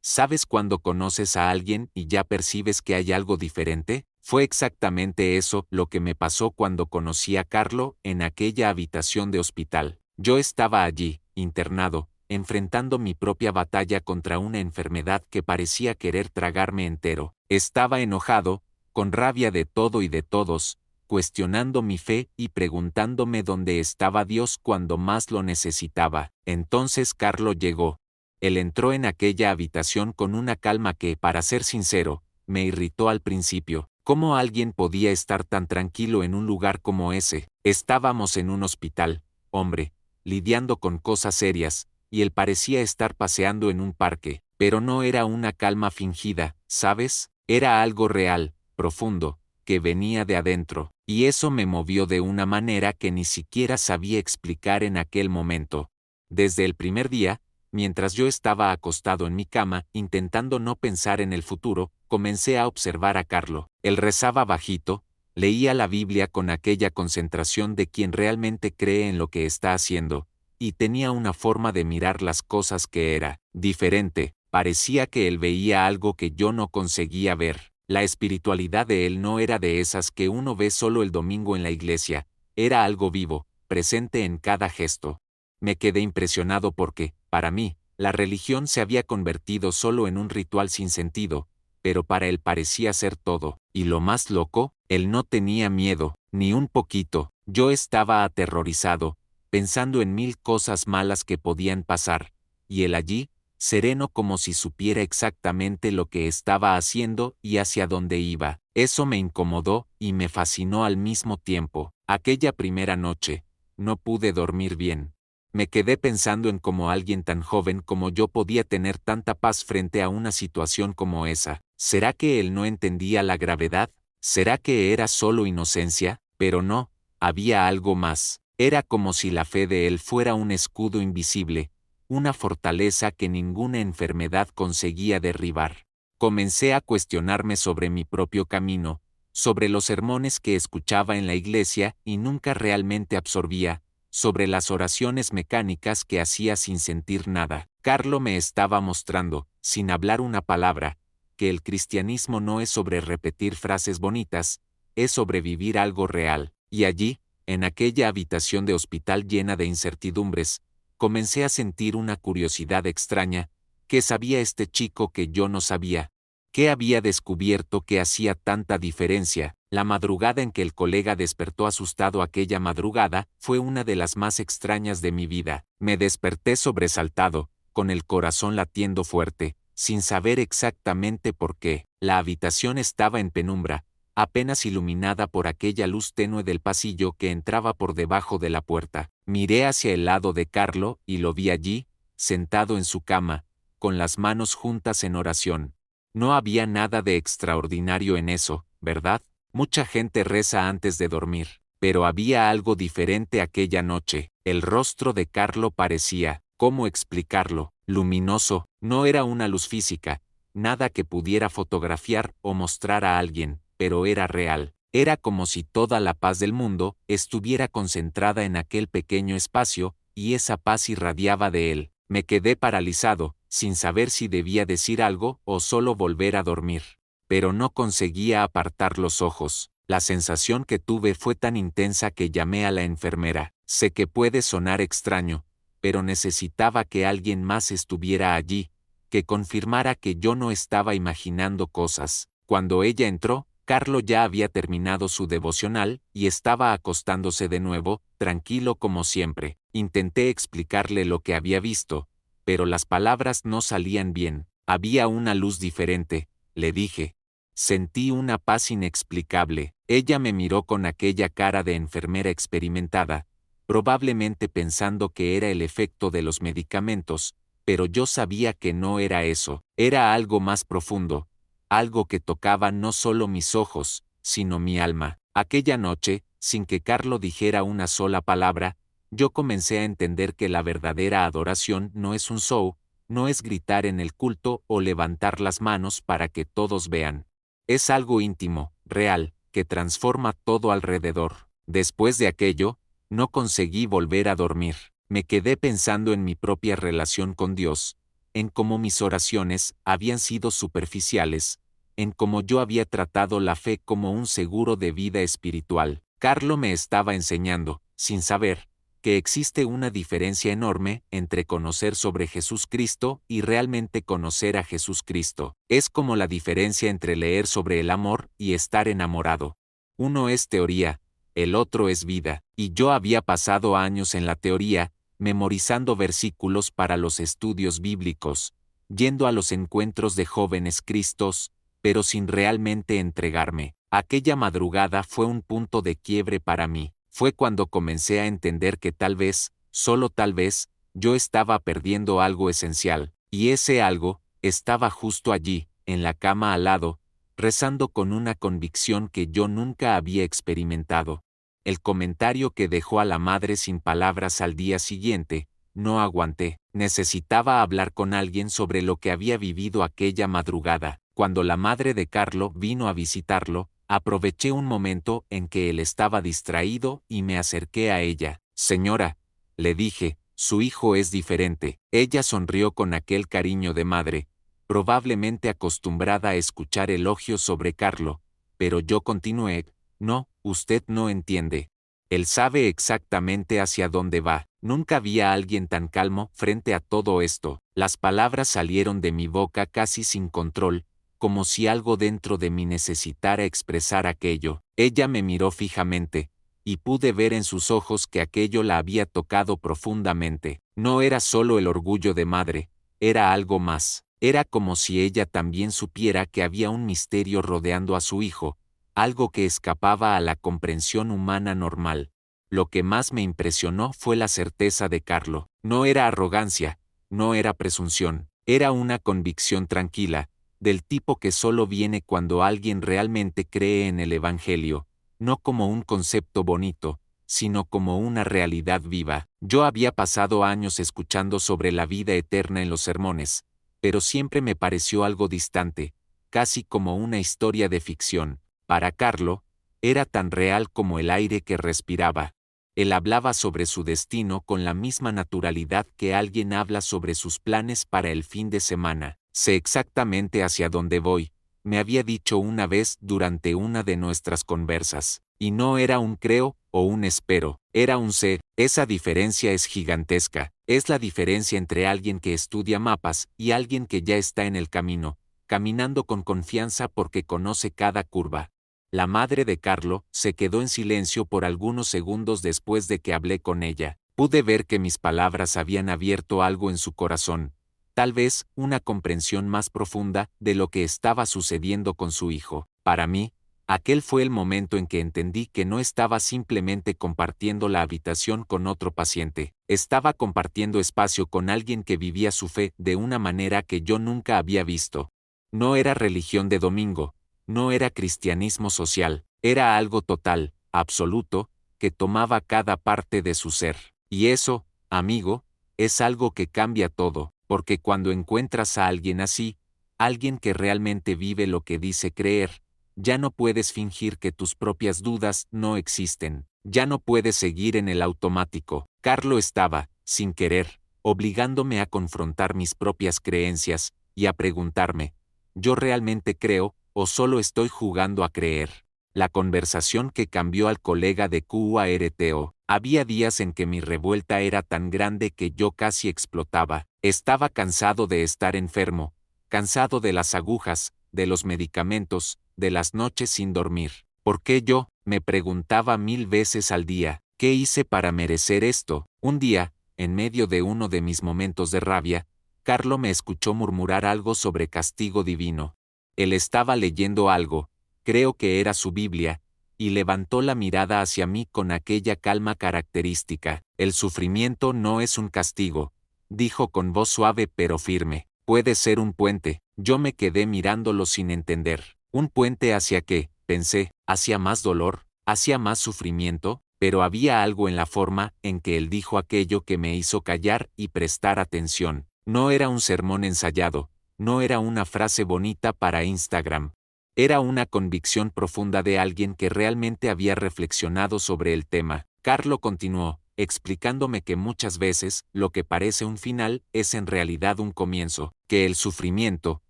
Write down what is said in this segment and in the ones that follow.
¿Sabes cuando conoces a alguien y ya percibes que hay algo diferente? Fue exactamente eso lo que me pasó cuando conocí a Carlo en aquella habitación de hospital. Yo estaba allí, internado, enfrentando mi propia batalla contra una enfermedad que parecía querer tragarme entero. Estaba enojado, con rabia de todo y de todos, cuestionando mi fe y preguntándome dónde estaba Dios cuando más lo necesitaba. Entonces Carlo llegó. Él entró en aquella habitación con una calma que, para ser sincero, me irritó al principio. ¿Cómo alguien podía estar tan tranquilo en un lugar como ese? Estábamos en un hospital, hombre, lidiando con cosas serias, y él parecía estar paseando en un parque, pero no era una calma fingida, ¿sabes? Era algo real, profundo, que venía de adentro, y eso me movió de una manera que ni siquiera sabía explicar en aquel momento. Desde el primer día, mientras yo estaba acostado en mi cama, intentando no pensar en el futuro, comencé a observar a Carlo. Él rezaba bajito, leía la Biblia con aquella concentración de quien realmente cree en lo que está haciendo, y tenía una forma de mirar las cosas que era diferente. Parecía que él veía algo que yo no conseguía ver. La espiritualidad de él no era de esas que uno ve solo el domingo en la iglesia, era algo vivo, presente en cada gesto. Me quedé impresionado porque, para mí, la religión se había convertido solo en un ritual sin sentido, pero para él parecía ser todo, y lo más loco, él no tenía miedo, ni un poquito. Yo estaba aterrorizado, pensando en mil cosas malas que podían pasar, y él allí, sereno como si supiera exactamente lo que estaba haciendo y hacia dónde iba. Eso me incomodó y me fascinó al mismo tiempo. Aquella primera noche, no pude dormir bien. Me quedé pensando en cómo alguien tan joven como yo podía tener tanta paz frente a una situación como esa. ¿Será que él no entendía la gravedad? ¿Será que era solo inocencia? Pero no, había algo más. Era como si la fe de él fuera un escudo invisible, una fortaleza que ninguna enfermedad conseguía derribar. Comencé a cuestionarme sobre mi propio camino, sobre los sermones que escuchaba en la iglesia y nunca realmente absorbía, sobre las oraciones mecánicas que hacía sin sentir nada. Carlo me estaba mostrando, sin hablar una palabra, que el cristianismo no es sobre repetir frases bonitas, es sobre vivir algo real. Y allí, en aquella habitación de hospital llena de incertidumbres, comencé a sentir una curiosidad extraña. ¿Qué sabía este chico que yo no sabía? ¿Qué había descubierto que hacía tanta diferencia? La madrugada en que el colega despertó asustado aquella madrugada fue una de las más extrañas de mi vida. Me desperté sobresaltado, con el corazón latiendo fuerte, sin saber exactamente por qué. La habitación estaba en penumbra, apenas iluminada por aquella luz tenue del pasillo que entraba por debajo de la puerta. Miré hacia el lado de Carlo y lo vi allí, sentado en su cama, con las manos juntas en oración. No había nada de extraordinario en eso, ¿verdad? Mucha gente reza antes de dormir, pero había algo diferente aquella noche. El rostro de Carlo parecía, ¿cómo explicarlo?, luminoso. No era una luz física, nada que pudiera fotografiar o mostrar a alguien, pero era real. Era como si toda la paz del mundo estuviera concentrada en aquel pequeño espacio, y esa paz irradiaba de él. Me quedé paralizado, sin saber si debía decir algo o solo volver a dormir. Pero no conseguía apartar los ojos. La sensación que tuve fue tan intensa que llamé a la enfermera. Sé que puede sonar extraño, pero necesitaba que alguien más estuviera allí, que confirmara que yo no estaba imaginando cosas. Cuando ella entró, Carlo ya había terminado su devocional y estaba acostándose de nuevo, tranquilo como siempre. Intenté explicarle lo que había visto, pero las palabras no salían bien. Había una luz diferente, le dije. Sentí una paz inexplicable. Ella me miró con aquella cara de enfermera experimentada, probablemente pensando que era el efecto de los medicamentos, pero yo sabía que no era eso, era algo más profundo, algo que tocaba no solo mis ojos, sino mi alma. Aquella noche, sin que Carlo dijera una sola palabra, yo comencé a entender que la verdadera adoración no es un show, no es gritar en el culto o levantar las manos para que todos vean. Es algo íntimo, real, que transforma todo alrededor. Después de aquello, no conseguí volver a dormir. Me quedé pensando en mi propia relación con Dios, en cómo mis oraciones habían sido superficiales, en cómo yo había tratado la fe como un seguro de vida espiritual. Carlo me estaba enseñando, sin saber, que existe una diferencia enorme entre conocer sobre Jesucristo y realmente conocer a Jesucristo. Es como la diferencia entre leer sobre el amor y estar enamorado. Uno es teoría, el otro es vida, y yo había pasado años en la teoría, memorizando versículos para los estudios bíblicos, yendo a los encuentros de jóvenes Cristos, pero sin realmente entregarme. Aquella madrugada fue un punto de quiebre para mí. Fue cuando comencé a entender que tal vez, solo tal vez, yo estaba perdiendo algo esencial, y ese algo estaba justo allí, en la cama al lado, rezando con una convicción que yo nunca había experimentado. El comentario que dejó a la madre sin palabras al día siguiente, no aguanté. Necesitaba hablar con alguien sobre lo que había vivido aquella madrugada. Cuando la madre de Carlo vino a visitarlo, aproveché un momento en que él estaba distraído y me acerqué a ella. Señora, le dije, su hijo es diferente. Ella sonrió con aquel cariño de madre, probablemente acostumbrada a escuchar elogios sobre Carlo, pero yo continué, no, usted no entiende. Él sabe exactamente hacia dónde va. Nunca vi a alguien tan calmo frente a todo esto. Las palabras salieron de mi boca casi sin control, como si algo dentro de mí necesitara expresar aquello. Ella me miró fijamente, y pude ver en sus ojos que aquello la había tocado profundamente. No era solo el orgullo de madre, era algo más. Era como si ella también supiera que había un misterio rodeando a su hijo, algo que escapaba a la comprensión humana normal. Lo que más me impresionó fue la certeza de Carlo. No era arrogancia, no era presunción, era una convicción tranquila, del tipo que solo viene cuando alguien realmente cree en el Evangelio, no como un concepto bonito, sino como una realidad viva. Yo había pasado años escuchando sobre la vida eterna en los sermones, pero siempre me pareció algo distante, casi como una historia de ficción. Para Carlo, era tan real como el aire que respiraba. Él hablaba sobre su destino con la misma naturalidad que alguien habla sobre sus planes para el fin de semana. Sé exactamente hacia dónde voy, me había dicho una vez durante una de nuestras conversas. Y no era un creo o un espero, era un sé. Esa diferencia es gigantesca. Es la diferencia entre alguien que estudia mapas y alguien que ya está en el camino, caminando con confianza porque conoce cada curva. La madre de Carlo se quedó en silencio por algunos segundos después de que hablé con ella. Pude ver que mis palabras habían abierto algo en su corazón, tal vez una comprensión más profunda de lo que estaba sucediendo con su hijo. Para mí, aquel fue el momento en que entendí que no estaba simplemente compartiendo la habitación con otro paciente, estaba compartiendo espacio con alguien que vivía su fe de una manera que yo nunca había visto. No era religión de domingo, no era cristianismo social, era algo total, absoluto, que tomaba cada parte de su ser. Y eso, amigo, es algo que cambia todo, porque cuando encuentras a alguien así, alguien que realmente vive lo que dice creer, ya no puedes fingir que tus propias dudas no existen, ya no puedes seguir en el automático. Carlo estaba, sin querer, obligándome a confrontar mis propias creencias, y a preguntarme, ¿yo realmente creo, o solo estoy jugando a creer? La conversación que cambió al colega de QARTO. Había días en que mi revuelta era tan grande que yo casi explotaba. Estaba cansado de estar enfermo, cansado de las agujas, de los medicamentos, de las noches sin dormir. ¿Por qué yo? Me preguntaba 1000 veces al día. ¿Qué hice para merecer esto? Un día, en medio de uno de mis momentos de rabia, Carlo me escuchó murmurar algo sobre castigo divino. Él estaba leyendo algo, creo que era su Biblia, y levantó la mirada hacia mí con aquella calma característica. El sufrimiento no es un castigo, dijo con voz suave pero firme. Puede ser un puente. Yo me quedé mirándolo sin entender. ¿Un puente hacia qué? Pensé, ¿hacia más dolor? ¿Hacia más sufrimiento? Pero había algo en la forma en que él dijo aquello que me hizo callar y prestar atención. No era un sermón ensayado, no era una frase bonita para Instagram. Era una convicción profunda de alguien que realmente había reflexionado sobre el tema. Carlo continuó, explicándome que muchas veces lo que parece un final es en realidad un comienzo, que el sufrimiento,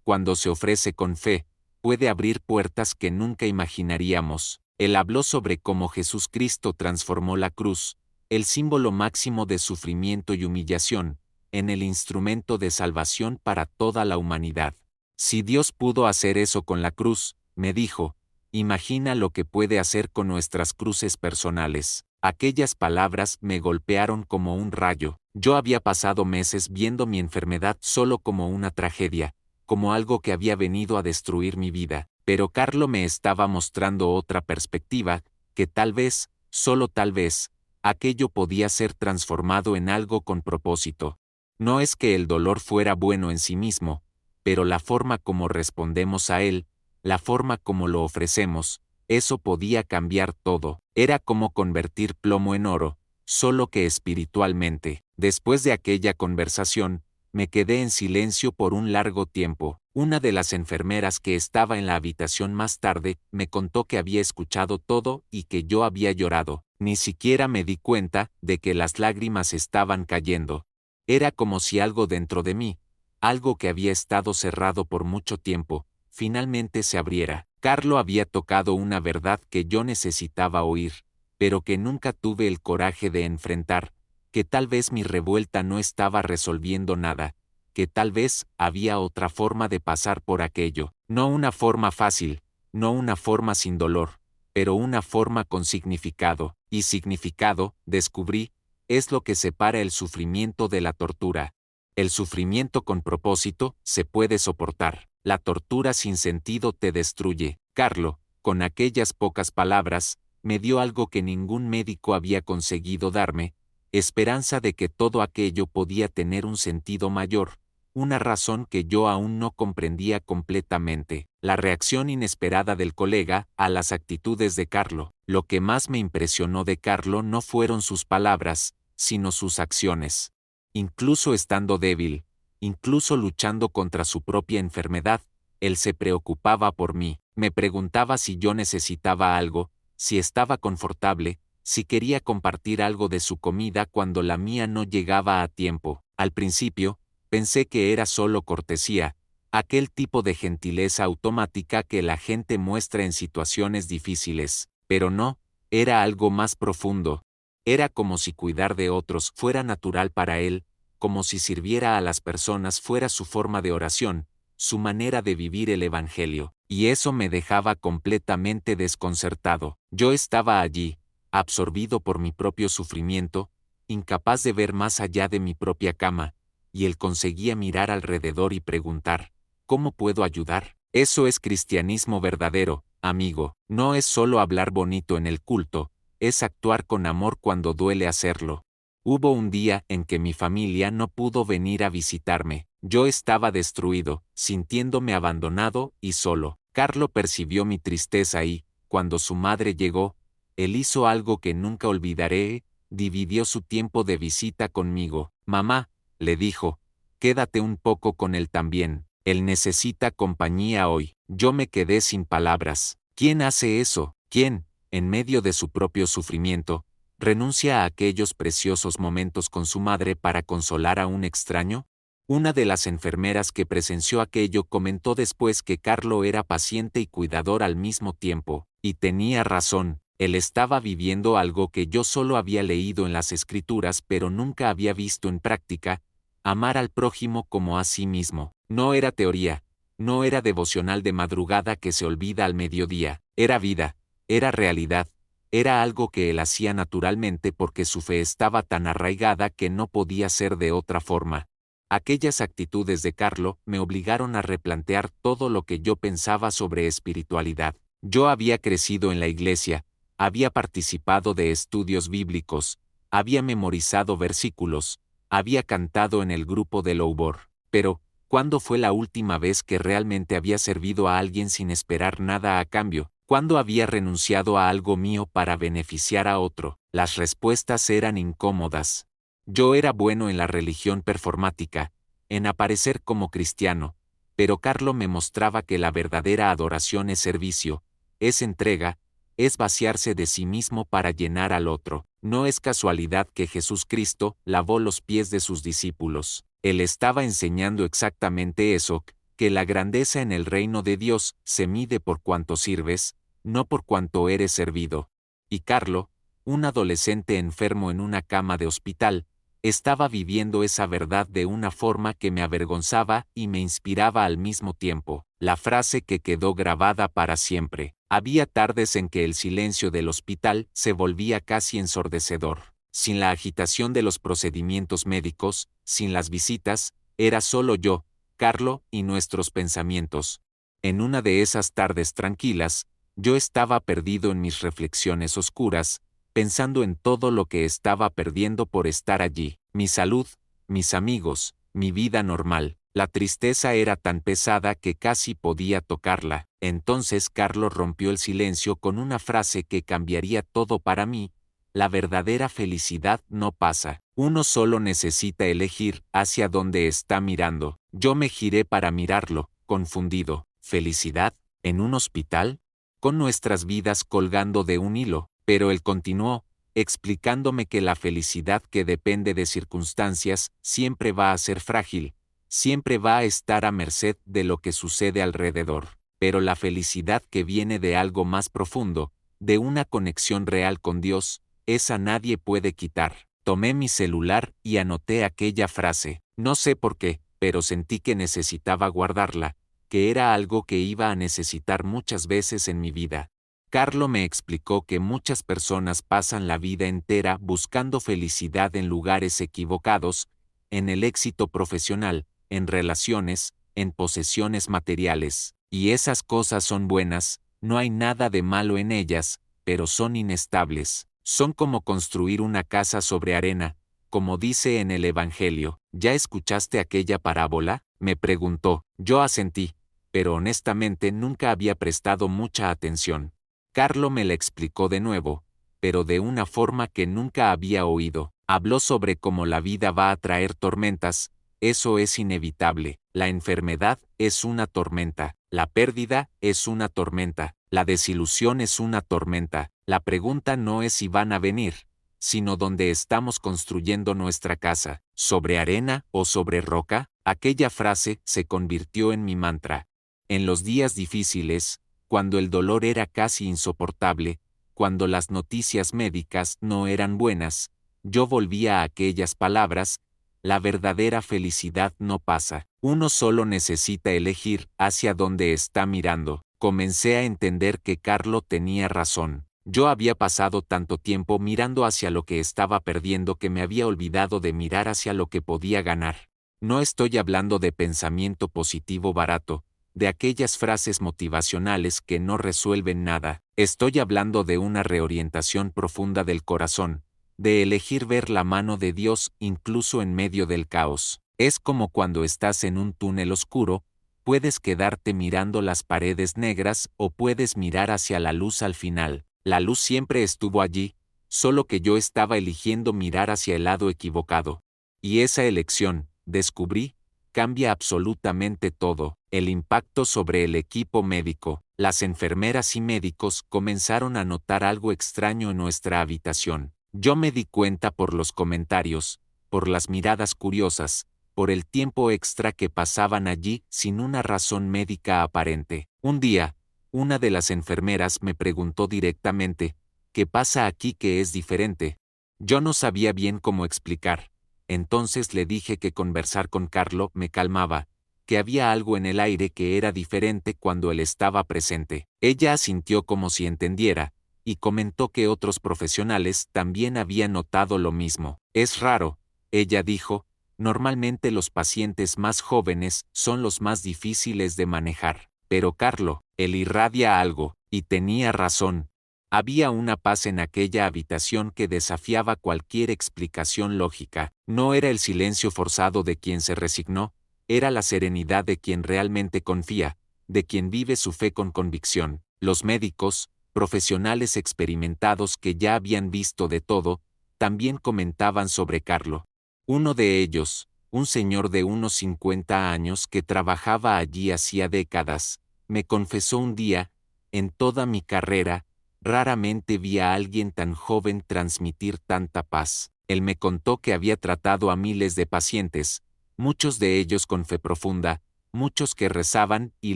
cuando se ofrece con fe, puede abrir puertas que nunca imaginaríamos. Él habló sobre cómo Jesucristo transformó la cruz, el símbolo máximo de sufrimiento y humillación, en el instrumento de salvación para toda la humanidad. Si Dios pudo hacer eso con la cruz, me dijo, imagina lo que puede hacer con nuestras cruces personales. Aquellas palabras me golpearon como un rayo. Yo había pasado meses viendo mi enfermedad solo como una tragedia, como algo que había venido a destruir mi vida, pero Carlo me estaba mostrando otra perspectiva, que tal vez, solo tal vez, aquello podía ser transformado en algo con propósito. No es que el dolor fuera bueno en sí mismo, pero la forma como respondemos a él, la forma como lo ofrecemos, eso podía cambiar todo. Era como convertir plomo en oro, solo que espiritualmente. Después de aquella conversación, me quedé en silencio por un largo tiempo. Una de las enfermeras que estaba en la habitación más tarde me contó que había escuchado todo y que yo había llorado. Ni siquiera me di cuenta de que las lágrimas estaban cayendo. Era como si algo dentro de mí, algo que había estado cerrado por mucho tiempo, finalmente se abriera. Carlo había tocado una verdad que yo necesitaba oír, pero que nunca tuve el coraje de enfrentar, que tal vez mi revuelta no estaba resolviendo nada, que tal vez había otra forma de pasar por aquello, no una forma fácil, no una forma sin dolor, pero una forma con significado, y significado, descubrí, es lo que separa el sufrimiento de la tortura. El sufrimiento con propósito se puede soportar. La tortura sin sentido te destruye. Carlo, con aquellas pocas palabras, me dio algo que ningún médico había conseguido darme, esperanza de que todo aquello podía tener un sentido mayor, una razón que yo aún no comprendía completamente. La reacción inesperada del colega a las actitudes de Carlo. Lo que más me impresionó de Carlo no fueron sus palabras, sino sus acciones. Incluso estando débil, incluso luchando contra su propia enfermedad, él se preocupaba por mí, me preguntaba si yo necesitaba algo, si estaba confortable, si quería compartir algo de su comida cuando la mía no llegaba a tiempo. Al principio, pensé que era solo cortesía, aquel tipo de gentileza automática que la gente muestra en situaciones difíciles, pero no, era algo más profundo. Era como si cuidar de otros fuera natural para él, como si sirviera a las personas fuera su forma de oración, su manera de vivir el Evangelio, y eso me dejaba completamente desconcertado. Yo estaba allí, absorbido por mi propio sufrimiento, incapaz de ver más allá de mi propia cama, y él conseguía mirar alrededor y preguntar, ¿cómo puedo ayudar? Eso es cristianismo verdadero, amigo, no es solo hablar bonito en el culto, es actuar con amor cuando duele hacerlo. Hubo un día en que mi familia no pudo venir a visitarme. Yo estaba destruido, sintiéndome abandonado y solo. Carlo percibió mi tristeza y, cuando su madre llegó, él hizo algo que nunca olvidaré, dividió su tiempo de visita conmigo. Mamá, le dijo, quédate un poco con él también. Él necesita compañía hoy. Yo me quedé sin palabras. ¿Quién hace eso? ¿Quién, en medio de su propio sufrimiento, renuncia a aquellos preciosos momentos con su madre para consolar a un extraño? Una de las enfermeras que presenció aquello comentó después que Carlo era paciente y cuidador al mismo tiempo, y tenía razón, él estaba viviendo algo que yo solo había leído en las escrituras pero nunca había visto en práctica, amar al prójimo como a sí mismo. No era teoría, no era devocional de madrugada que se olvida al mediodía, era vida. Era realidad, era algo que él hacía naturalmente porque su fe estaba tan arraigada que no podía ser de otra forma. Aquellas actitudes de Carlo me obligaron a replantear todo lo que yo pensaba sobre espiritualidad. Yo había crecido en la iglesia, había participado de estudios bíblicos, había memorizado versículos, había cantado en el grupo de louvor, pero, ¿cuándo fue la última vez que realmente había servido a alguien sin esperar nada a cambio? ¿Cuándo había renunciado a algo mío para beneficiar a otro? Las respuestas eran incómodas. Yo era bueno en la religión performática, en aparecer como cristiano, pero Carlo me mostraba que la verdadera adoración es servicio, es entrega, es vaciarse de sí mismo para llenar al otro. No es casualidad que Jesucristo lavó los pies de sus discípulos. Él estaba enseñando exactamente eso, que la grandeza en el reino de Dios se mide por cuánto sirves, no por cuánto eres servido. Y Carlo, un adolescente enfermo en una cama de hospital, estaba viviendo esa verdad de una forma que me avergonzaba y me inspiraba al mismo tiempo. La frase que quedó grabada para siempre. Había tardes en que el silencio del hospital se volvía casi ensordecedor. Sin la agitación de los procedimientos médicos, sin las visitas, era solo yo, Carlo y nuestros pensamientos. En una de esas tardes tranquilas, yo estaba perdido en mis reflexiones oscuras, pensando en todo lo que estaba perdiendo por estar allí, mi salud, mis amigos, mi vida normal. La tristeza era tan pesada que casi podía tocarla. Entonces Carlos rompió el silencio con una frase que cambiaría todo para mí: la verdadera felicidad no pasa. Uno solo necesita elegir hacia dónde está mirando. Yo me giré para mirarlo, confundido. ¿Felicidad? ¿En un hospital? Con nuestras vidas colgando de un hilo. Pero él continuó, explicándome que la felicidad que depende de circunstancias siempre va a ser frágil, siempre va a estar a merced de lo que sucede alrededor. Pero la felicidad que viene de algo más profundo, de una conexión real con Dios, esa nadie puede quitar. Tomé mi celular y anoté aquella frase. No sé por qué, pero sentí que necesitaba guardarla, que era algo que iba a necesitar muchas veces en mi vida. Carlo me explicó que muchas personas pasan la vida entera buscando felicidad en lugares equivocados, en el éxito profesional, en relaciones, en posesiones materiales. Y esas cosas son buenas, no hay nada de malo en ellas, pero son inestables. Son como construir una casa sobre arena, como dice en el Evangelio. ¿Ya escuchaste aquella parábola?, me preguntó. Yo asentí, pero honestamente nunca había prestado mucha atención. Carlo me la explicó de nuevo, pero de una forma que nunca había oído. Habló sobre cómo la vida va a traer tormentas. Eso es inevitable. La enfermedad es una tormenta. La pérdida es una tormenta. La desilusión es una tormenta. La pregunta no es si van a venir, sino dónde estamos construyendo nuestra casa, sobre arena o sobre roca. Aquella frase se convirtió en mi mantra. En los días difíciles, cuando el dolor era casi insoportable, cuando las noticias médicas no eran buenas, yo volvía a aquellas palabras: la verdadera felicidad no pasa. Uno solo necesita elegir hacia dónde está mirando. Comencé a entender que Carlo tenía razón. Yo había pasado tanto tiempo mirando hacia lo que estaba perdiendo que me había olvidado de mirar hacia lo que podía ganar. No estoy hablando de pensamiento positivo barato, de aquellas frases motivacionales que no resuelven nada. Estoy hablando de una reorientación profunda del corazón, de elegir ver la mano de Dios incluso en medio del caos. Es como cuando estás en un túnel oscuro, puedes quedarte mirando las paredes negras o puedes mirar hacia la luz al final. La luz siempre estuvo allí, solo que yo estaba eligiendo mirar hacia el lado equivocado. Y esa elección, descubrí, cambia absolutamente todo. El impacto sobre el equipo médico. Las enfermeras y médicos comenzaron a notar algo extraño en nuestra habitación. Yo me di cuenta por los comentarios, por las miradas curiosas, por el tiempo extra que pasaban allí sin una razón médica aparente. Un día, una de las enfermeras me preguntó directamente: ¿qué pasa aquí que es diferente? Yo no sabía bien cómo explicar. Entonces le dije que conversar con Carlo me calmaba, que había algo en el aire que era diferente cuando él estaba presente. Ella asintió como si entendiera, y comentó que otros profesionales también habían notado lo mismo. Es raro, ella dijo, normalmente los pacientes más jóvenes son los más difíciles de manejar. Pero Carlo, él irradia algo, y tenía razón. Había una paz en aquella habitación que desafiaba cualquier explicación lógica. No era el silencio forzado de quien se resignó, era la serenidad de quien realmente confía, de quien vive su fe con convicción. Los médicos, profesionales experimentados que ya habían visto de todo, también comentaban sobre Carlo. Uno de ellos, un señor de unos 50 años que trabajaba allí hacía décadas, me confesó un día: en toda mi carrera, Raramente vi a alguien tan joven transmitir tanta paz. Él me contó que había tratado a miles de pacientes, muchos de ellos con fe profunda, muchos que rezaban y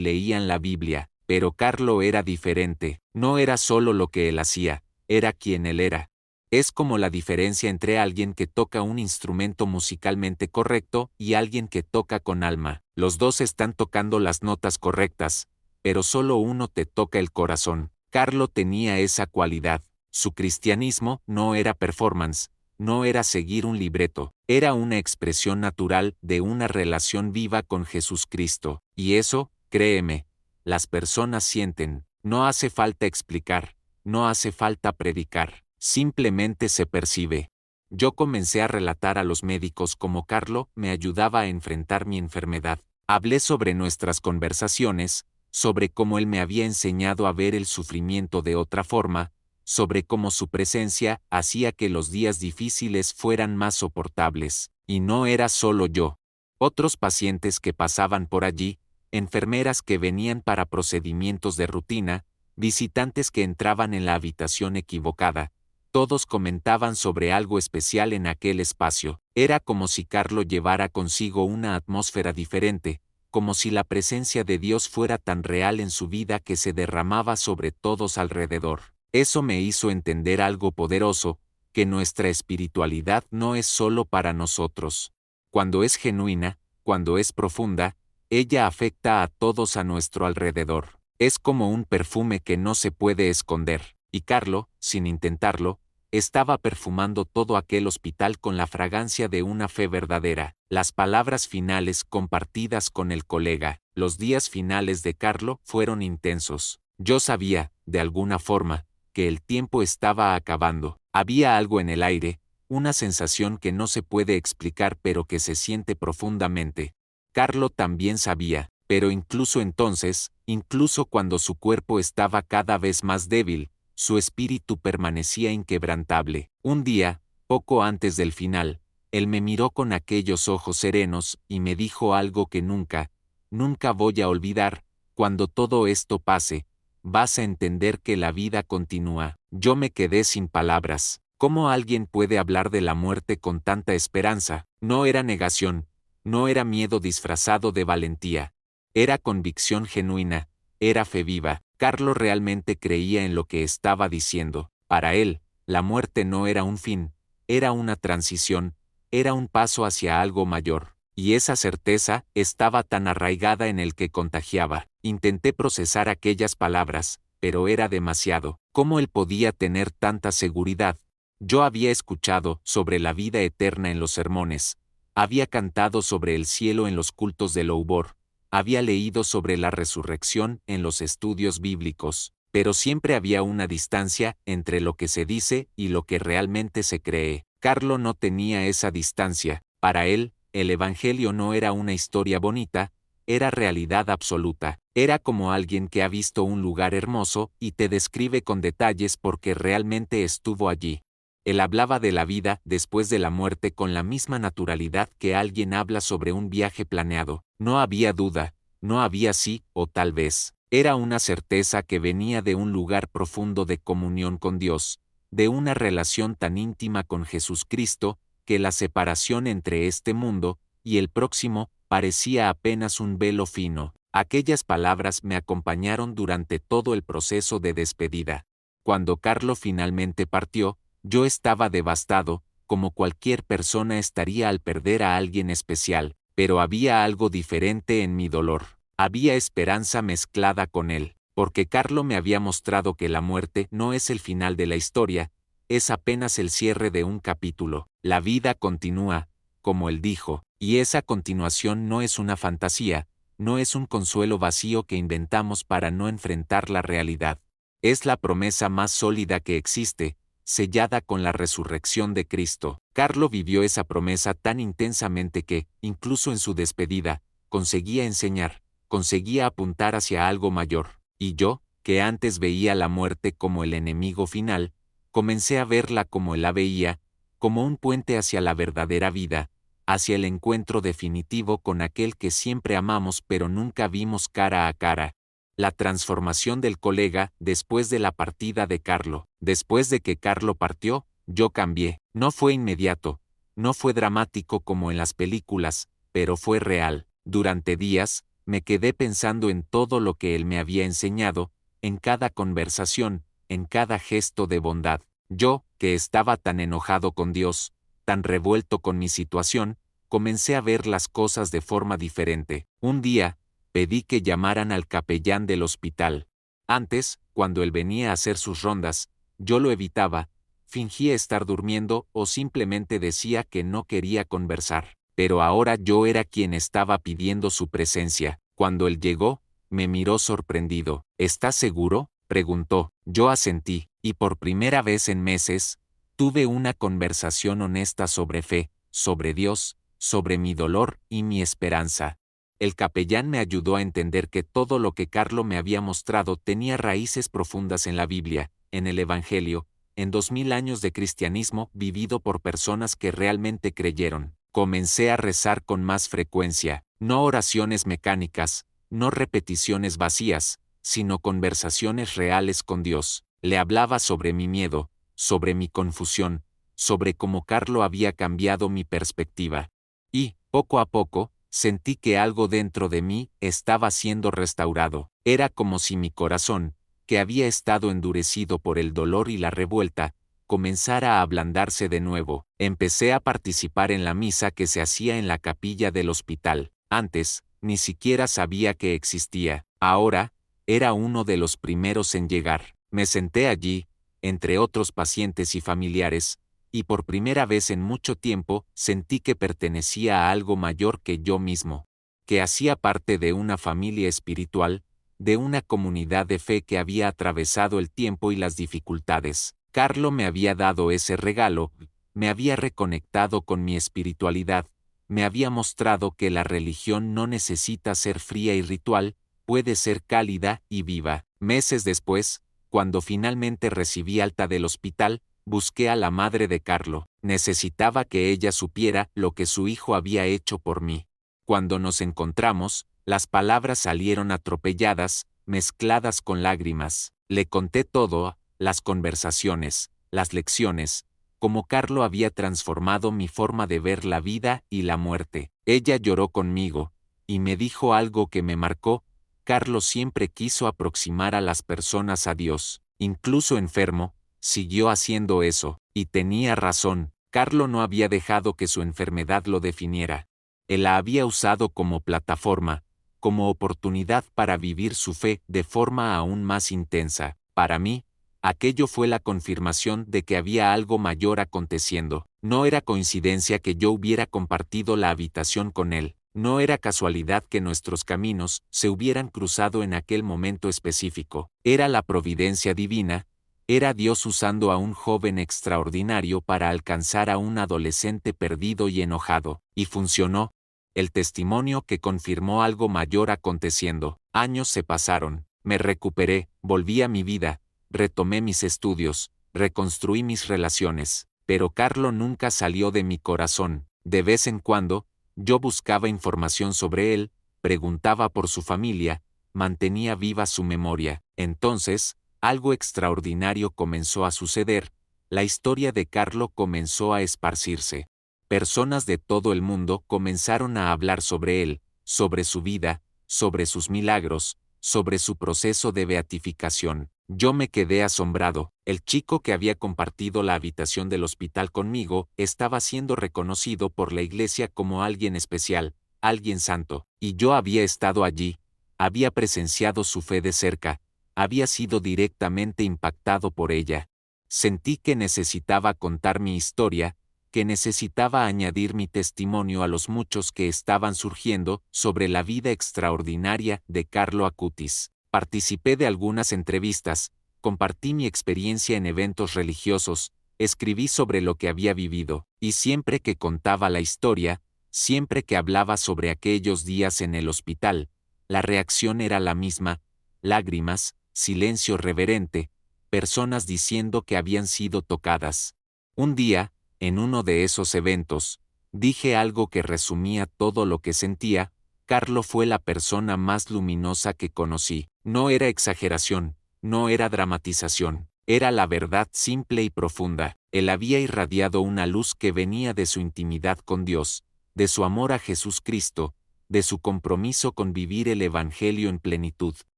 leían la Biblia, pero Carlo era diferente, no era solo lo que él hacía, era quien él era. Es como la diferencia entre alguien que toca un instrumento musicalmente correcto y alguien que toca con alma. Los dos están tocando las notas correctas, pero solo uno te toca el corazón. Carlo tenía esa cualidad. Su cristianismo no era performance, no era seguir un libreto, era una expresión natural de una relación viva con Jesucristo. Y eso, créeme, las personas sienten, no hace falta explicar, no hace falta predicar, simplemente se percibe. Yo comencé a relatar a los médicos cómo Carlo me ayudaba a enfrentar mi enfermedad. Hablé sobre nuestras conversaciones, sobre cómo él me había enseñado a ver el sufrimiento de otra forma, sobre cómo su presencia hacía que los días difíciles fueran más soportables. Y no era solo yo. Otros pacientes que pasaban por allí, enfermeras que venían para procedimientos de rutina, visitantes que entraban en la habitación equivocada, todos comentaban sobre algo especial en aquel espacio. Era como si Carlo llevara consigo una atmósfera diferente, como si la presencia de Dios fuera tan real en su vida que se derramaba sobre todos alrededor. Eso me hizo entender algo poderoso, que nuestra espiritualidad no es solo para nosotros. Cuando es genuina, cuando es profunda, ella afecta a todos a nuestro alrededor. Es como un perfume que no se puede esconder. Y Carlo, sin intentarlo, estaba perfumando todo aquel hospital con la fragancia de una fe verdadera. Las palabras finales compartidas con el colega, los días finales de Carlo fueron intensos. Yo sabía, de alguna forma, que el tiempo estaba acabando. Había algo en el aire, una sensación que no se puede explicar pero que se siente profundamente. Carlo también sabía, pero incluso entonces, incluso cuando su cuerpo estaba cada vez más débil, su espíritu permanecía inquebrantable. Un día, poco antes del final, él me miró con aquellos ojos serenos y me dijo algo que nunca, nunca voy a olvidar: cuando todo esto pase, vas a entender que la vida continúa. Yo me quedé sin palabras. ¿Cómo alguien puede hablar de la muerte con tanta esperanza? No era negación, no era miedo disfrazado de valentía. Era convicción genuina, era fe viva. Carlo realmente creía en lo que estaba diciendo. Para él, la muerte no era un fin, era una transición, era un paso hacia algo mayor. Y esa certeza estaba tan arraigada en el que contagiaba. Intenté procesar aquellas palabras, pero era demasiado. ¿Cómo él podía tener tanta seguridad? Yo había escuchado sobre la vida eterna en los sermones, había cantado sobre el cielo en los cultos de Louvor, había leído sobre la resurrección en los estudios bíblicos, pero siempre había una distancia entre lo que se dice y lo que realmente se cree. Carlo no tenía esa distancia. Para él, el Evangelio no era una historia bonita, era realidad absoluta. Era como alguien que ha visto un lugar hermoso y te describe con detalles porque realmente estuvo allí. Él hablaba de la vida después de la muerte con la misma naturalidad que alguien habla sobre un viaje planeado. No había duda, no había sí o tal vez. Era una certeza que venía de un lugar profundo de comunión con Dios, de una relación tan íntima con Jesucristo, que la separación entre este mundo y el próximo parecía apenas un velo fino. Aquellas palabras me acompañaron durante todo el proceso de despedida. Cuando Carlo finalmente partió, yo estaba devastado, como cualquier persona estaría al perder a alguien especial, pero había algo diferente en mi dolor. Había esperanza mezclada con él, porque Carlo me había mostrado que la muerte no es el final de la historia, es apenas el cierre de un capítulo. La vida continúa, como él dijo, y esa continuación no es una fantasía, no es un consuelo vacío que inventamos para no enfrentar la realidad. Es la promesa más sólida que existe, sellada con la resurrección de Cristo. Carlo vivió esa promesa tan intensamente que, incluso en su despedida, conseguía enseñar, conseguía apuntar hacia algo mayor. Y yo, que antes veía la muerte como el enemigo final, comencé a verla como él la veía, como un puente hacia la verdadera vida, hacia el encuentro definitivo con aquel que siempre amamos pero nunca vimos cara a cara. La transformación del colega después de la partida de Carlo. Después de que Carlo partió, yo cambié. No fue inmediato, no fue dramático como en las películas, pero fue real. Durante días, me quedé pensando en todo lo que él me había enseñado, en cada conversación, en cada gesto de bondad. Yo, que estaba tan enojado con Dios, tan revuelto con mi situación, comencé a ver las cosas de forma diferente. Un día, pedí que llamaran al capellán del hospital. Antes, cuando él venía a hacer sus rondas, yo lo evitaba, fingía estar durmiendo o simplemente decía que no quería conversar. Pero ahora yo era quien estaba pidiendo su presencia. Cuando él llegó, me miró sorprendido. ¿Estás seguro?, preguntó. Yo asentí, y por primera vez en meses, tuve una conversación honesta sobre fe, sobre Dios, sobre mi dolor y mi esperanza. El capellán me ayudó a entender que todo lo que Carlo me había mostrado tenía raíces profundas en la Biblia, en el Evangelio, en 2000 años de cristianismo vivido por personas que realmente creyeron. Comencé a rezar con más frecuencia, no oraciones mecánicas, no repeticiones vacías, sino conversaciones reales con Dios. Le hablaba sobre mi miedo, sobre mi confusión, sobre cómo Carlo había cambiado mi perspectiva. Y, poco a poco, sentí que algo dentro de mí estaba siendo restaurado. Era como si mi corazón, que había estado endurecido por el dolor y la revuelta, comenzara a ablandarse de nuevo. Empecé a participar en la misa que se hacía en la capilla del hospital. Antes, ni siquiera sabía que existía. Ahora, era uno de los primeros en llegar. Me senté allí, entre otros pacientes y familiares, y por primera vez en mucho tiempo sentí que pertenecía a algo mayor que yo mismo, que hacía parte de una familia espiritual, de una comunidad de fe que había atravesado el tiempo y las dificultades. Carlo me había dado ese regalo, me había reconectado con mi espiritualidad, me había mostrado que la religión no necesita ser fría y ritual, puede ser cálida y viva. Meses después, cuando finalmente recibí alta del hospital, busqué a la madre de Carlo. Necesitaba que ella supiera lo que su hijo había hecho por mí. Cuando nos encontramos, las palabras salieron atropelladas, mezcladas con lágrimas. Le conté todo, las conversaciones, las lecciones, cómo Carlo había transformado mi forma de ver la vida y la muerte. Ella lloró conmigo, y me dijo algo que me marcó. Carlo siempre quiso aproximar a las personas a Dios, incluso enfermo, siguió haciendo eso, y tenía razón. Carlo no había dejado que su enfermedad lo definiera. Él la había usado como plataforma, como oportunidad para vivir su fe de forma aún más intensa. Para mí, aquello fue la confirmación de que había algo mayor aconteciendo. No era coincidencia que yo hubiera compartido la habitación con él. No era casualidad que nuestros caminos se hubieran cruzado en aquel momento específico. Era la providencia divina, era Dios usando a un joven extraordinario para alcanzar a un adolescente perdido y enojado. Y funcionó. El testimonio que confirmó algo mayor aconteciendo. Años se pasaron, me recuperé, volví a mi vida, retomé mis estudios, reconstruí mis relaciones, pero Carlo nunca salió de mi corazón. De vez en cuando, yo buscaba información sobre él, preguntaba por su familia, mantenía viva su memoria. Entonces, algo extraordinario comenzó a suceder, la historia de Carlo comenzó a esparcirse. Personas de todo el mundo comenzaron a hablar sobre él, sobre su vida, sobre sus milagros, sobre su proceso de beatificación. Yo me quedé asombrado. El chico que había compartido la habitación del hospital conmigo estaba siendo reconocido por la iglesia como alguien especial, alguien santo, y yo había estado allí, había presenciado su fe de cerca, había sido directamente impactado por ella. Sentí que necesitaba contar mi historia, que necesitaba añadir mi testimonio a los muchos que estaban surgiendo sobre la vida extraordinaria de Carlo Acutis. Participé de algunas entrevistas, compartí mi experiencia en eventos religiosos, escribí sobre lo que había vivido, y siempre que contaba la historia, siempre que hablaba sobre aquellos días en el hospital, la reacción era la misma: lágrimas, silencio reverente, personas diciendo que habían sido tocadas. Un día, en uno de esos eventos, dije algo que resumía todo lo que sentía: Carlo fue la persona más luminosa que conocí. No era exageración, no era dramatización, era la verdad simple y profunda. Él había irradiado una luz que venía de su intimidad con Dios, de su amor a Jesucristo, de su compromiso con vivir el Evangelio en plenitud.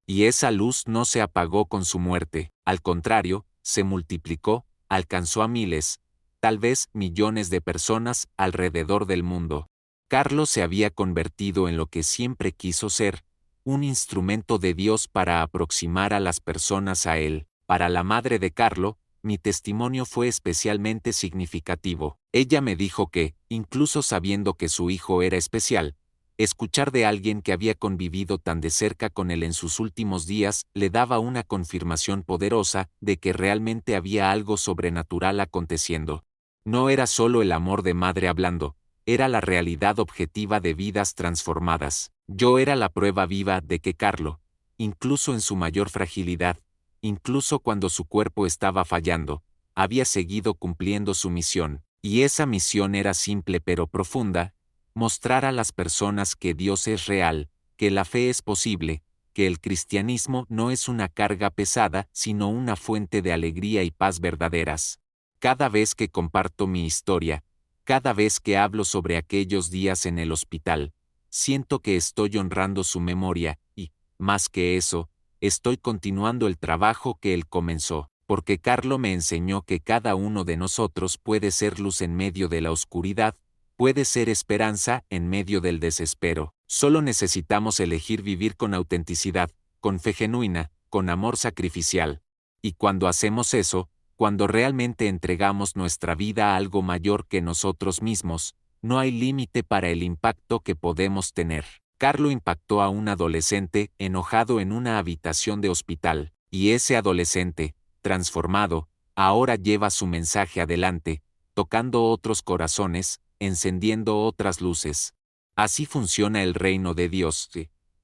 Y esa luz no se apagó con su muerte, al contrario, se multiplicó, alcanzó a miles, tal vez millones de personas alrededor del mundo. Carlos se había convertido en lo que siempre quiso ser, un instrumento de Dios para aproximar a las personas a Él. Para la madre de Carlo, mi testimonio fue especialmente significativo. Ella me dijo que, incluso sabiendo que su hijo era especial, escuchar de alguien que había convivido tan de cerca con él en sus últimos días le daba una confirmación poderosa de que realmente había algo sobrenatural aconteciendo. No era solo el amor de madre hablando, era la realidad objetiva de vidas transformadas. Yo era la prueba viva de que Carlo, incluso en su mayor fragilidad, incluso cuando su cuerpo estaba fallando, había seguido cumpliendo su misión, y esa misión era simple pero profunda: mostrar a las personas que Dios es real, que la fe es posible, que el cristianismo no es una carga pesada, sino una fuente de alegría y paz verdaderas. Cada vez que comparto mi historia, cada vez que hablo sobre aquellos días en el hospital, siento que estoy honrando su memoria y, más que eso, estoy continuando el trabajo que él comenzó, porque Carlo me enseñó que cada uno de nosotros puede ser luz en medio de la oscuridad, puede ser esperanza en medio del desespero. Solo necesitamos elegir vivir con autenticidad, con fe genuina, con amor sacrificial. Y cuando hacemos eso, cuando realmente entregamos nuestra vida a algo mayor que nosotros mismos, no hay límite para el impacto que podemos tener. Carlo impactó a un adolescente enojado en una habitación de hospital, y ese adolescente, transformado, ahora lleva su mensaje adelante, tocando otros corazones, encendiendo otras luces. Así funciona el reino de Dios.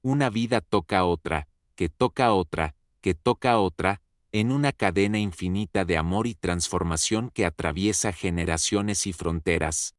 Una vida toca a otra, que toca a otra, que toca a otra, en una cadena infinita de amor y transformación que atraviesa generaciones y fronteras.